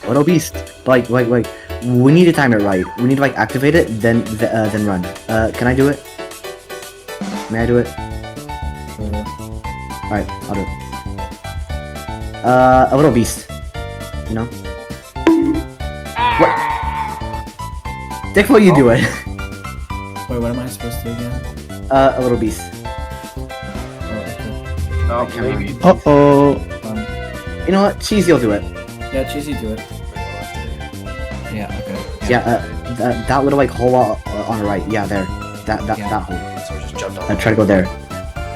Little beast. Like, wait. We need to time it right. We need to like activate it, then run. Can I do it? May I do it? Alright, I'll do it. A little beast. You know? What? Dick, what you do it? Wait, what am I supposed to do again? A little beast. Oh, maybe. Uh-oh. You know what? Cheese, you'll do it. Yeah, Cheesy, do it. Yeah, okay. Yeah, that little like hole on the right. Yeah, there. That hole. So we just jumped on. Try to go there.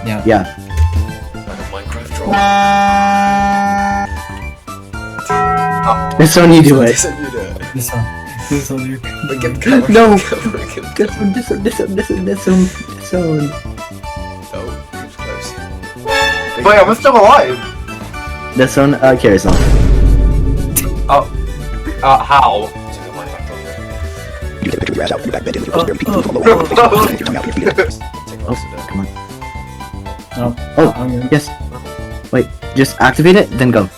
Yeah. Yeah. Like a Minecraft troll. This one you do it. This one, you. No. This one. Oh, he was close. Wait, I'm still alive. This one, carries on. How? Oh, come on. No. Oh, yes. Wait, just activate it, then go.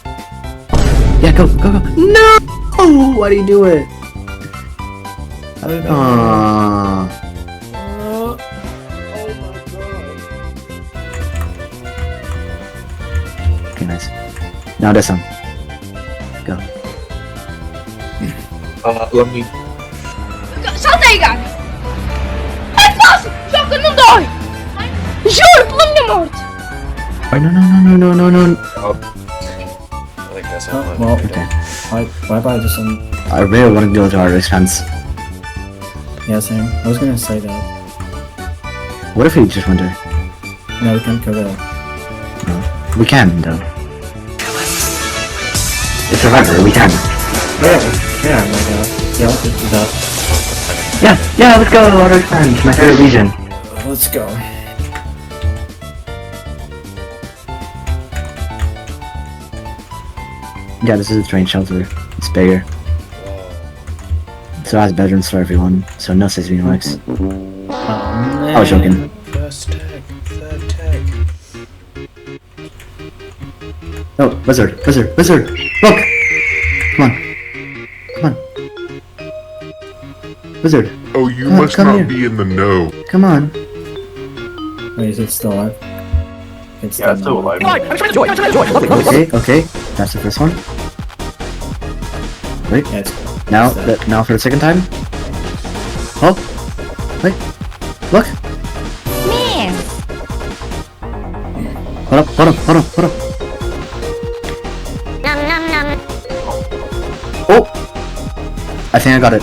Yeah, go. No! Why do you do it? Aww. Okay, nice. Now this one. Go. Let me. Salta aí, Gabi! É fácil! Joga, não dói! Juro, plano da morte! Oh, no. I think that's Oh, how well, Okay. Bye-bye, this one. I really want to go to our expense. Yeah, same. I was gonna say that. What if we just went there? No, we can't go there. No. We can, though. It's a river, we can. Yeah, let's do that. Yeah, let's go to our expense, my favorite region. Let's go. Yeah, this is a train shelter. It's bigger. So it has bedrooms for everyone, so no 16 likes. I was joking. First tag, third tag. Oh, wizard! Look! Come on. Wizard, Oh, you Come on, must come not here. be in the know. come on. Wait, is it still alive? It's Yeah, it's still alive. Okay, that's the first one. Wait, Yeah, it's now for the second time. Oh, wait, look. Miss! Hold up. Oh, I think I got it.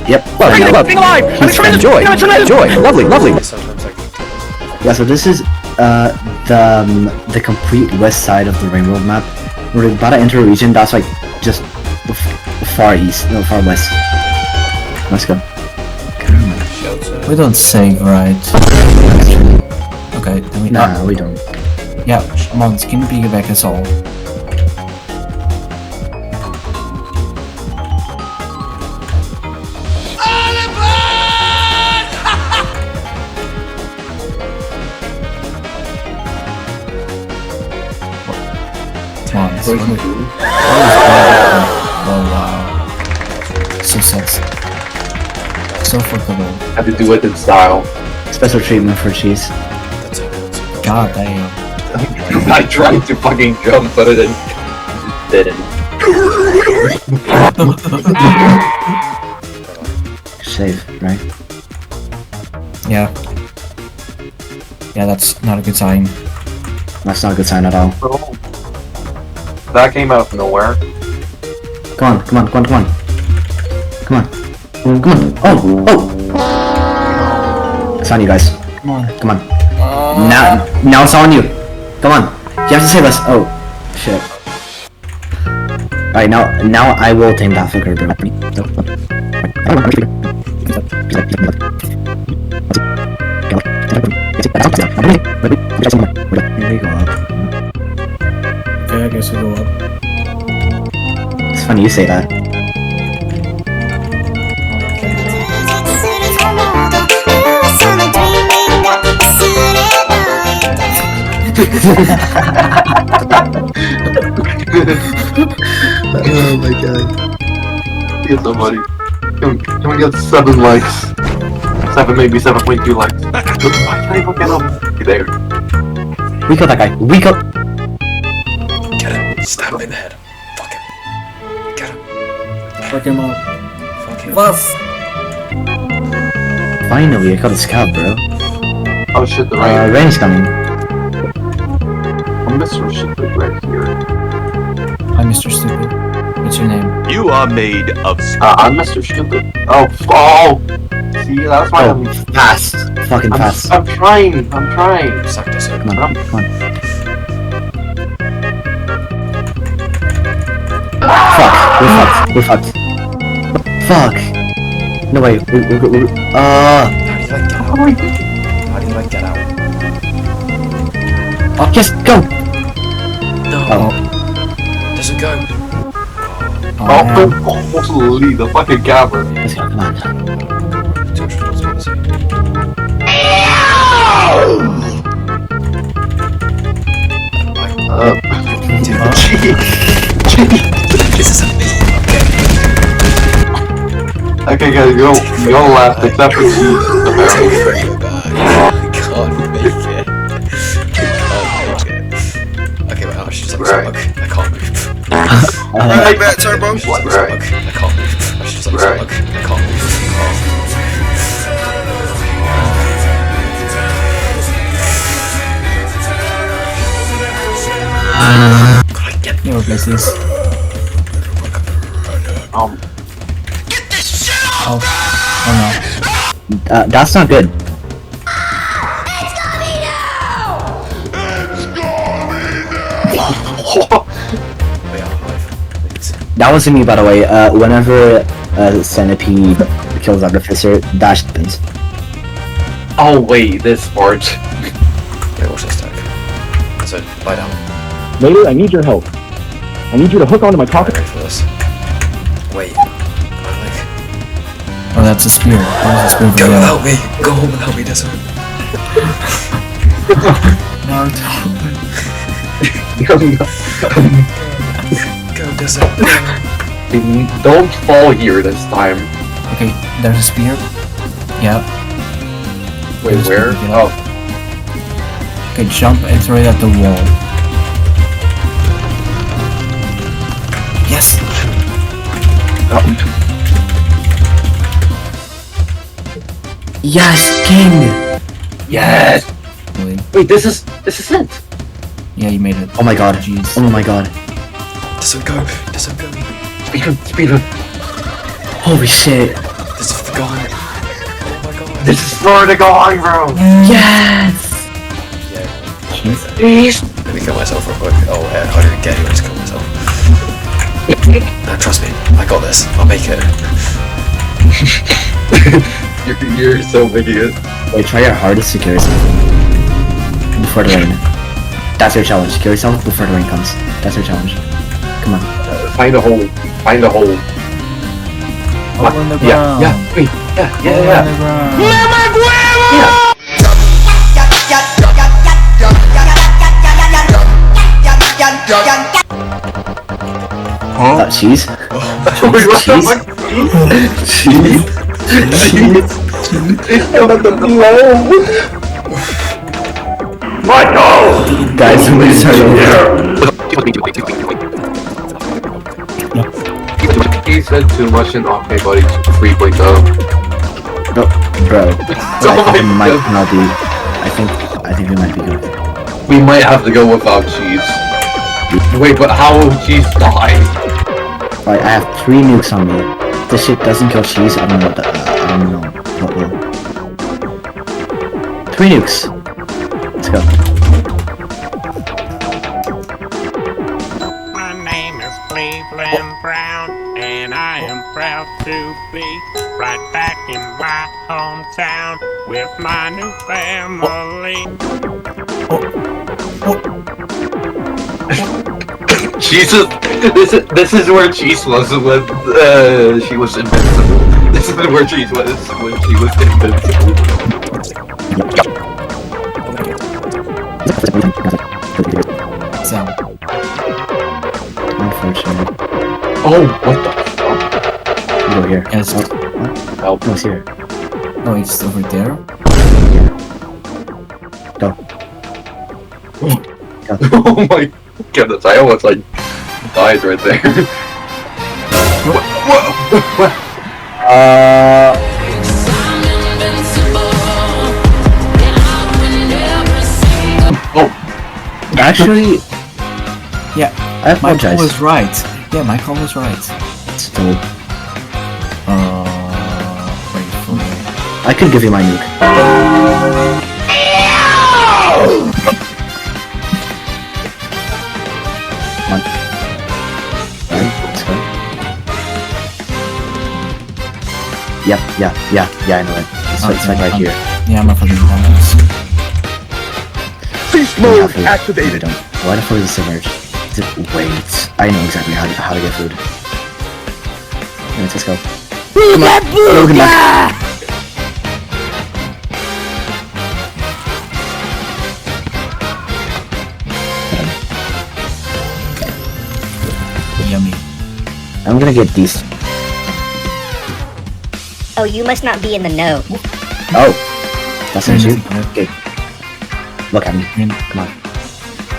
Yep. Being alive! I'm trying to joy! Lovely! Sometimes I can. Yeah, so this is the complete west side of the Rainbow map. We're about to enter a region that's like just far west. Let's go. We don't save, right? Okay, then we Nah, we don't. Yeah, Mons, can you piggyback us all? Mons. Oh wow. So sexy. So fuckable. Had to do it in style. Special treatment for cheese. That's how it is. God damn. I tried to fucking jump, but it didn't. Save, right? Yeah. Yeah, that's not a good sign. That's not a good sign at all. That came out of nowhere. Come on. Oh! It's on you guys. Come on. Now it's on you. Come on. You have to save us. Oh, shit. Alright, now I will tame that fucker. Here we go up. Okay, I guess we go up. It's funny you say that. Oh my god. Get somebody. Can we get 7 likes? 7, maybe 7.2 likes. I can't even get up. There. We killed that guy. We killed. Get him. Stab him in the head. Fuck him. Get him. Fuck him up. Fuck him. Was? Finally, I killed a scout, bro. Oh shit, the rain. Rain's coming. I'm Mr. Stupid right here. I'm Mr. Stupid. What's your name? You are made of I'm Mr. Stupid. Oh, oh! See, that's why Oh, fast. Fucking fast. I'm trying. I'm trying. Suck this up. Come on, come on. Fuck. We're fucked. Fuck. No way. How do you like get out? Oh, yes, go! No. Oh. Doesn't go. Oh, Oh, man. almost lead the fucking camera. Let's go, come on. This is amazing. Okay, guys, you all laughed except for you. Apparently. I can't make it. Okay, wait, I should just Right. look. I can't move. Right. I can't move. I should just look. Right. I can't move. Could I get Yo, business. Um, Oh. Oh That's not good. Wait, I'm alive. Please. That wasn't me, by the way. Whenever a centipede kills Artificer, that happens. Oh wait, this part. Wait, watch this tag. So, lie down. Later, I need your help. I need you to hook onto my Get pocket. ready for this. Wait. Oh, that's a spear. That was a spear for Go you. help me! Go home and help me, Desmond. Go, Desmond. Don't fall here this time. Okay, there's a spear. Yep. Wait, There's where? spear, Oh, Okay, jump and throw it at the wall. Yes! Yes, King! yes. Wait. Wait, this is it. Yeah, you made it. Oh my god. Jeez. Oh my god. Desmond, go. Desmond, go. Speed run. Holy shit. This is the gun. Oh my god. this is for the going, bro. Yes! Yeah. Please. Let me kill myself real quick. Oh, yeah, I didn't get you, I just killed myself. Trust me, I got this. I'll make it. You're so idiot. Wait, try your hardest to kill yourself. Before the rain. That's your challenge. Kill yourself before the rain comes. That's your challenge. Come on. Find a hole. Find a hole. Over in the Yeah, ground. yeah, wait, yeah, Over yeah, in the ground. yeah. Cheese? Wait, what the fuck? Cheese? It's gonna blow. Michael! Guys, somebody start over. He said too much in Okay Buddy 3.0. No, bro. Oh It my might God. not be. I think it might be good. We might have to go without cheese. Wait, but how will cheese die? Alright, I have 3 nukes on me. If this shit doesn't kill cheese, I don't know what the, I don't know what will. 3 nukes. Let's go. My name is Cleveland Brown, and I am proud to be right back in my hometown with my new family. Jesus, this is where Cheese was when she was invincible. This is where Cheese was when she was invincible. So, Oh, what the fuck? Go here. Yes. Oh, what? Help. No, it's here. Oh, it's over there. Go. Oh my goodness, I almost like died right there. What? Oh, Actually, Yeah, I my call apologize. was right. Yeah, my call was right. So, Wait for me. I could give you my nuke. Come on. Alright, let's go. Yep, yeah, I know it. It's like right here. Yeah, I'm not fucking comments. Beast We mode have food. No, we activated. don't. Why the fuck is it submerged? Wait, I know exactly how to get food. Let's go. Come on. Logan back. Yummy. I'm gonna get these. Oh, you must not be in the know. Oh, that's an issue. Nothing. Okay, look at me. Come on,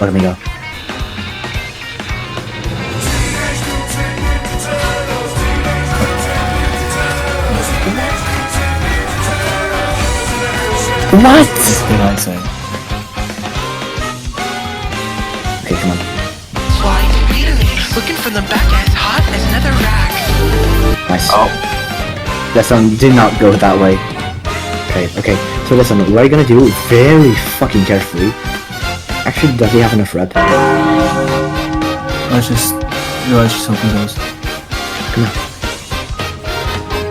look at me go. What? That's what I say. Okay, come on. Why, really? Looking for the back as hot as another rack. Nice. oh. Listen, did not go that way. Okay. So listen, what are you gonna do? Very fucking carefully. Actually, does he have enough red? Let's just hope he goes. Come on.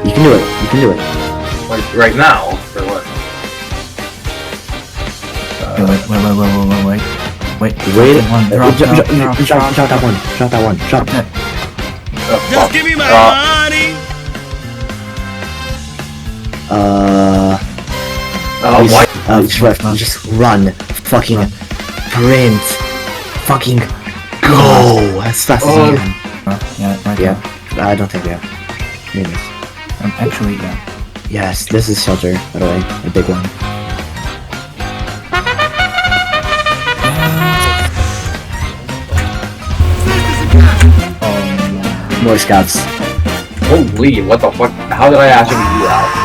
You can do it. You can do it. Like right now? Or what? Wait. Wait. One, drop Drop that one. Drop that. Just give me my money! what? Swift, just run. Fucking sprint. Fucking go as fast as you can. Yeah, right Yeah, I don't think we have. Maybe. Actually, yeah. Yes, this is shelter, by the way. A big one. More scouts. Holy, what the fuck? How did I actually do that?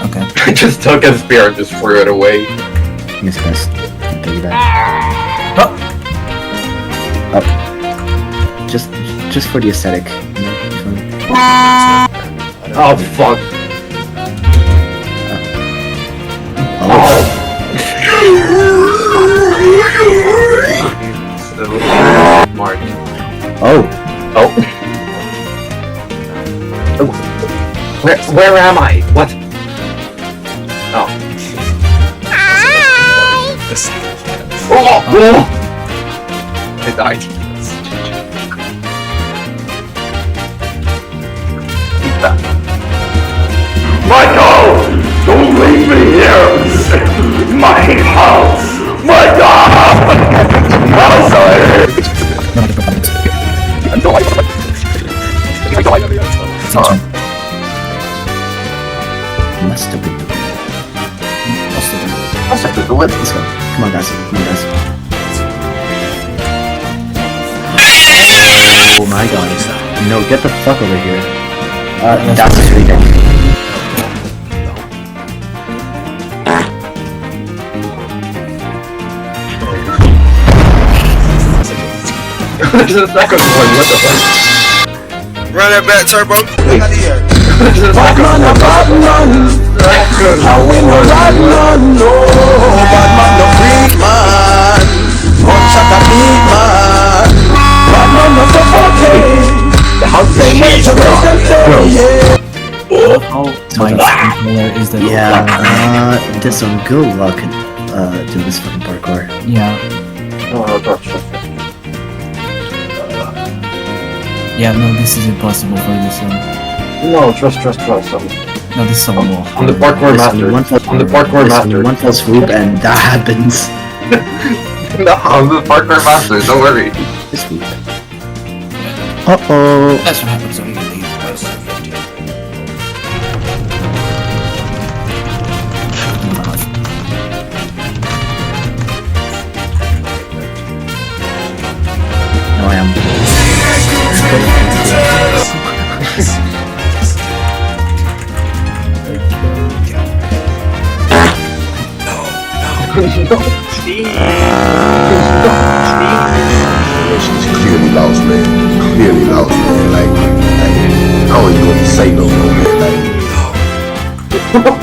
Okay. I just took a spear and just threw it away. Yes, guys. I'll take you back. Oh. Just for the aesthetic. You know? Oh, fuck. Mark. Oh. Where am I? What? Oh. Oh! I died. Eat that. Michael! Don't leave me here! My house! My God! Must have been. Let's go. Come on, guys. Oh my god. No, get the fuck over here. That's a sweet thing. There's a second one, what the fuck? Run that back, turbo. My controller is the Yeah, just some good luck doing this fucking parkour. Yeah. Yeah, no, this is impossible for this one. No, trust. No, this is a wall. I'm the parkour master. One false I'm the parkour master. One false swoop and that happens. No, I'm the parkour master, don't worry. Just leave. Uh-oh. That's what happens when you leave. No, I am. She's clearly lost, man. Clearly lost, man. Like, I don't even want to say no more, man. Like,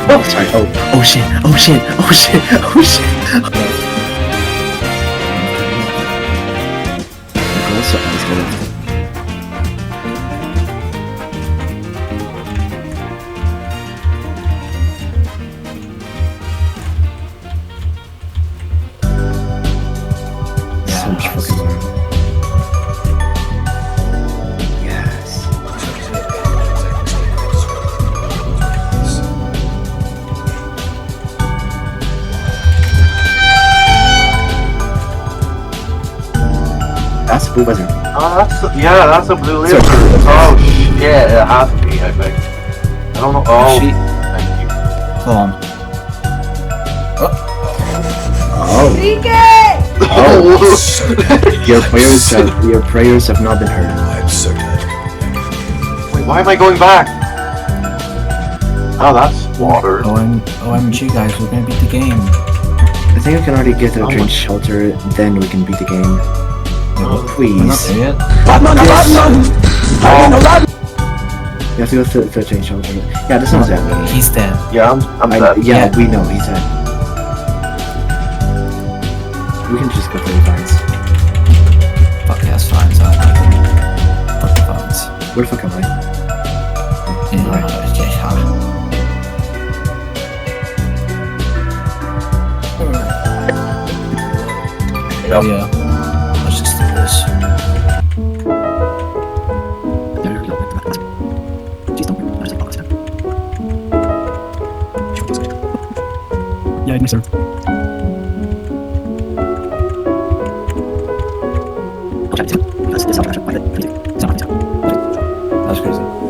Oh, sorry. Oh shit. Oh shit. Oh shit. Oh shit. Let's go. So much fucking room. Yes. That's a blue buzzer. That's a blue lizard. Oh shit, it has to be, I think. I don't know. Oh, thank you. Hold on. Oh. Oh, Your prayers have not been heard. I'm so dead. wait, why am I going back? Oh, that's water. OMG guys, we're gonna beat the game. I think we can already get to a train shelter, then we can beat the game. Please. We're not there yet. You have to go to the train shelter. Yeah, this one's dead. He's dead. Yeah, I'm dead. Yeah, we know he's dead. We can just go through the vines. Fuck yeah, that's fine. So I can fuck the phones. Where the fuck am I? Oh yeah. Let's just do this. Yeah, I do, sir.